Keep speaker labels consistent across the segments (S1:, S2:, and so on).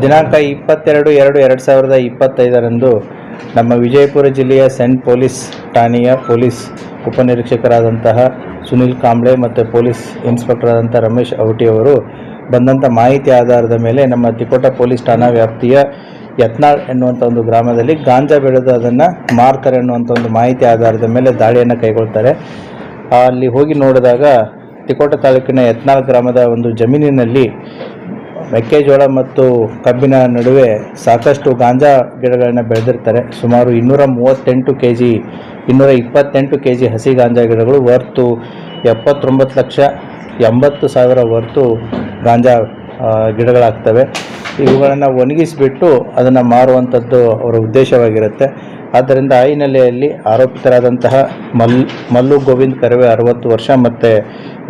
S1: ದಿನಾಂಕ 22/2/2025 ನಮ್ಮ ವಿಜಯಪುರ ಜಿಲ್ಲೆಯ ಸೆಂಟ್ ಪೊಲೀಸ್ ಠಾಣೆಯ ಪೊಲೀಸ್ ಉಪನಿರೀಕ್ಷಕರಾದಂತಹ ಸುನಿಲ್ ಕಾಂಬ್ಳೆ ಮತ್ತು ಪೊಲೀಸ್ ಇನ್ಸ್ಪೆಕ್ಟರ್ ಆದಂಥ ರಮೇಶ್ ಔಟಿ ಅವರು ಬಂದಂಥ ಮಾಹಿತಿ ಆಧಾರದ ಮೇಲೆ ನಮ್ಮ ತಿಕೋಟ ಪೊಲೀಸ್ ಠಾಣಾ ವ್ಯಾಪ್ತಿಯ ಯತ್ನಾಳ್ ಎನ್ನುವಂಥ ಒಂದು ಗ್ರಾಮದಲ್ಲಿ ಗಾಂಜಾ ಬೆಳೆದು ಅದನ್ನು ಮಾರ್ತಾರೆ ಅನ್ನುವಂಥ ಒಂದು ಮಾಹಿತಿ ಆಧಾರದ ಮೇಲೆ ದಾಳಿಯನ್ನು ಕೈಗೊಳ್ತಾರೆ. ಅಲ್ಲಿ ಹೋಗಿ ನೋಡಿದಾಗ ತಿಕೋಟ ತಾಲೂಕಿನ ಯತ್ನಾಳ್ ಗ್ರಾಮದ ಒಂದು ಜಮೀನಿನಲ್ಲಿ ಮೆಕ್ಕೆಜೋಳ ಮತ್ತು ಕಬ್ಬಿನ ನಡುವೆ ಸಾಕಷ್ಟು ಗಾಂಜಾ ಗಿಡಗಳನ್ನು ಬೆಳೆದಿರ್ತಾರೆ. ಸುಮಾರು 228 kg ಹಸಿ ಗಾಂಜಾ ಗಿಡಗಳು ವರ್ತು 79,80,000 ವರ್ತು ಗಾಂಜಾ ಗಿಡಗಳಾಗ್ತವೆ. ಇವುಗಳನ್ನು ಒಣಗಿಸಿಬಿಟ್ಟು ಅದನ್ನು ಮಾರುವಂಥದ್ದು ಅವರ ಉದ್ದೇಶವಾಗಿರುತ್ತೆ. ಆದ್ದರಿಂದ ಆ ಹಿನ್ನೆಲೆಯಲ್ಲಿ ಆರೋಪಿತರಾದಂತಹ ಮಲ್ಲು ಗೋವಿಂದ್ ಕರ್ವೆ 60 ವರ್ಷ ಮತ್ತು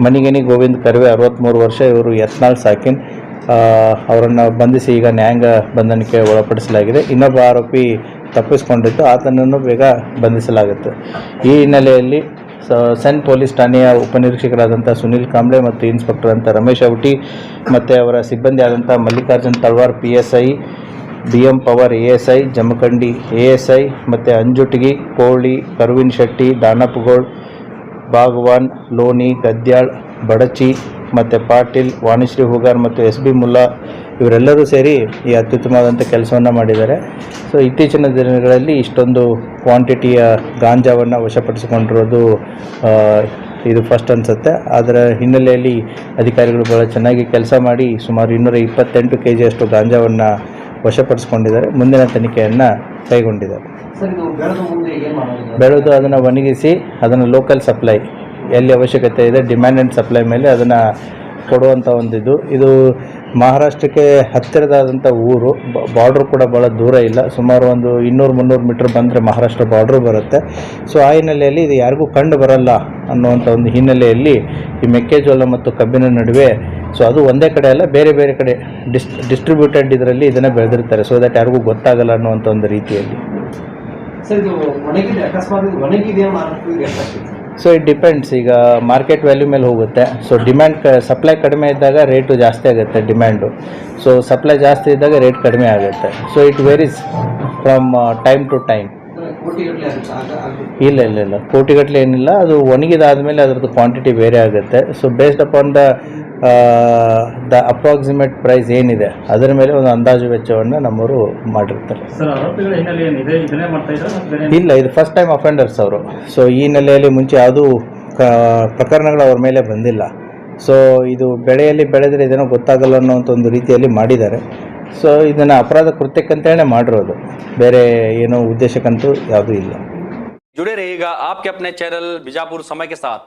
S1: ಮನಿಗೇನಿ ಗೋವಿಂದ್ ಕರ್ವೆ 63 ವರ್ಷ, ಇವರು ಯತ್ನಾಳ್ ಸಾಕಿನ್ ಅವರನ್ನು ಬಂಧಿಸಿ ಈಗ ನ್ಯಾಯಾಂಗ ಬಂಧನಕ್ಕೆ ಒಳಪಡಿಸಲಾಗಿದೆ. ಇನ್ನೊಬ್ಬ ಆರೋಪಿ ತಪ್ಪಿಸಿಕೊಂಡಿದ್ದು, ಆತನನ್ನು ಬೇಗ ಬಂಧಿಸಲಾಗುತ್ತೆ. ಈ ಹಿನ್ನೆಲೆಯಲ್ಲಿ ಸೆಂಟ್ ಪೊಲೀಸ್ ಠಾಣೆಯ ಉಪನಿರೀಕ್ಷಕರಾದಂಥ ಸುನಿಲ್ ಕಾಂಬ್ಳೆ ಮತ್ತು ಇನ್ಸ್ಪೆಕ್ಟರ್ ಅಂತ ರಮೇಶ್ ಔಟಿ ಮತ್ತು ಅವರ ಸಿಬ್ಬಂದಿ ಆದಂಥ ಮಲ್ಲಿಕಾರ್ಜುನ್ ತಲ್ವಾರ್ PSI, BM power ASI, Jamkhandi ASI ಮತ್ತು ಅಂಜುಟಗಿ, ಕೋಳಿ, ಕರುವಿನ್ ಶೆಟ್ಟಿ, ದಾನಪ್ಪಗೋಳ್, ಬಾಗವಾನ್, ಲೋನಿ, ಗದ್ಯಾಳ್, ಬಡಚಿ ಮತ್ತು ಪಾಟೀಲ್, ವಾಣಿಶ್ರೀ ಹುಗಾರ್ ಮತ್ತು SB ಮುಲ್ಲಾ ಇವರೆಲ್ಲರೂ ಸೇರಿ ಈ ಅತ್ಯುತ್ತಮವಾದಂಥ ಕೆಲಸವನ್ನು ಮಾಡಿದ್ದಾರೆ. ಸೊ ಇತ್ತೀಚಿನ ದಿನಗಳಲ್ಲಿ ಇಷ್ಟೊಂದು ಕ್ವಾಂಟಿಟಿಯ ಗಾಂಜಾವನ್ನು ವಶಪಡಿಸಿಕೊಂಡಿರೋದು ಇದು ಫಸ್ಟ್ ಅನಿಸುತ್ತೆ. ಅದರ ಹಿನ್ನೆಲೆಯಲ್ಲಿ ಅಧಿಕಾರಿಗಳು ಭಾಳ ಚೆನ್ನಾಗಿ ಕೆಲಸ ಮಾಡಿ ಸುಮಾರು 228 kg ಅಷ್ಟು ಗಾಂಜಾವನ್ನು ವಶಪಡಿಸಿಕೊಂಡಿದ್ದಾರೆ. ಮುಂದಿನ ತನಿಖೆಯನ್ನು ಕೈಗೊಂಡಿದ್ದಾರೆ. ಬೆಳೆದು ಅದನ್ನು ಒಣಗಿಸಿ ಅದನ್ನು ಲೋಕಲ್ ಸಪ್ಲೈ ಎಲ್ಲಿ ಅವಶ್ಯಕತೆ ಇದೆ ಡಿಮ್ಯಾಂಡ್ ಆ್ಯಂಡ್ ಸಪ್ಲೈ ಮೇಲೆ ಅದನ್ನು ಕೊಡುವಂಥ ಇದು ಮಹಾರಾಷ್ಟ್ರಕ್ಕೆ ಹತ್ತಿರದಾದಂಥ ಊರು. ಬಾರ್ಡ್ರ್ ಕೂಡ ಭಾಳ ದೂರ ಇಲ್ಲ, ಸುಮಾರು ಒಂದು 200-300 ಮೀಟ್ರ್ ಬಂದರೆ ಮಹಾರಾಷ್ಟ್ರ ಬಾರ್ಡ್ರು ಬರುತ್ತೆ. ಸೊ ಆ ಹಿನ್ನೆಲೆಯಲ್ಲಿ ಇದು ಯಾರಿಗೂ ಕಂಡು ಬರಲ್ಲ ಅನ್ನುವಂಥ ಒಂದು ಹಿನ್ನೆಲೆಯಲ್ಲಿ ಈ ಮೆಕ್ಕೆಜೋಳ ಮತ್ತು ಕಬ್ಬಿನ ನಡುವೆ, ಸೊ ಅದು ಒಂದೇ ಕಡೆ ಅಲ್ಲ, ಬೇರೆ ಬೇರೆ ಕಡೆ ಡಿಸ್ಟ್ರಿಬ್ಯೂಟೆಡ್ ಇದರಲ್ಲಿ ಇದನ್ನು ಬೆಳೆದಿರ್ತಾರೆ. ಸೊ ದಟ್ ಯಾರಿಗೂ ಗೊತ್ತಾಗಲ್ಲ ಅನ್ನುವಂಥ ಒಂದು ರೀತಿಯಲ್ಲಿ. ಸೊ ಇಟ್ ಡಿಪೆಂಡ್ಸ್, ಈಗ ಮಾರ್ಕೆಟ್ ವ್ಯಾಲ್ಯೂ ಮೇಲೆ ಹೋಗುತ್ತೆ. ಸೊ ಸಪ್ಲೈ ಕಡಿಮೆ ಇದ್ದಾಗ ರೇಟು ಜಾಸ್ತಿ ಆಗುತ್ತೆ ಡಿಮ್ಯಾಂಡು. ಸೊ ಸಪ್ಲೈ ಜಾಸ್ತಿ ಇದ್ದಾಗ ರೇಟ್ ಕಡಿಮೆ ಆಗುತ್ತೆ. So it varies from time to time. ಇಲ್ಲ ಕೋಟಿಗಟ್ಟಲೆ ಏನಿಲ್ಲ, ಅದು ಒಣಗಿದಾದ್ಮೇಲೆ ಅದರದ್ದು ಕ್ವಾಂಟಿಟಿ ಬೇರೆ ಆಗುತ್ತೆ. So based upon the approximate price ಏನಿದೆ ಅದರ ಮೇಲೆ ಒಂದು ಅಂದಾಜು ವೆಚ್ಚವನ್ನು ನಮ್ಮವರು ಮಾಡಿರ್ತಾರೆ. ಇಲ್ಲ, ಇದು ಫಸ್ಟ್ ಟೈಮ್ ಅಫೆಂಡರ್ಸ್ ಅವರು. ಸೊ ಈ ಹಿನ್ನೆಲೆಯಲ್ಲಿ ಮುಂಚೆ ಯಾವುದೂ ಪ್ರಕರಣಗಳು ಅವ್ರ ಮೇಲೆ ಬಂದಿಲ್ಲ. ಸೊ ಇದು ಬೆಳೆಯಲ್ಲಿ ಬೆಳೆದರೆ ಇದೇನೋ ಗೊತ್ತಾಗಲ್ಲ ಅನ್ನೋಂಥ ಒಂದು ರೀತಿಯಲ್ಲಿ ಮಾಡಿದ್ದಾರೆ. ಸೊ ಇದನ್ನು ಅಪರಾಧ ಕೃತ್ಯಕ್ಕಂತೇಳಿ ಮಾಡಿರೋದು, ಬೇರೆ ಏನೋ ಉದ್ದೇಶಕ್ಕಂತೂ ಯಾವುದೂ ಇಲ್ಲ.
S2: जुड़े रहिएगा आपके अपने चैनल बीजापुर समय के साथ।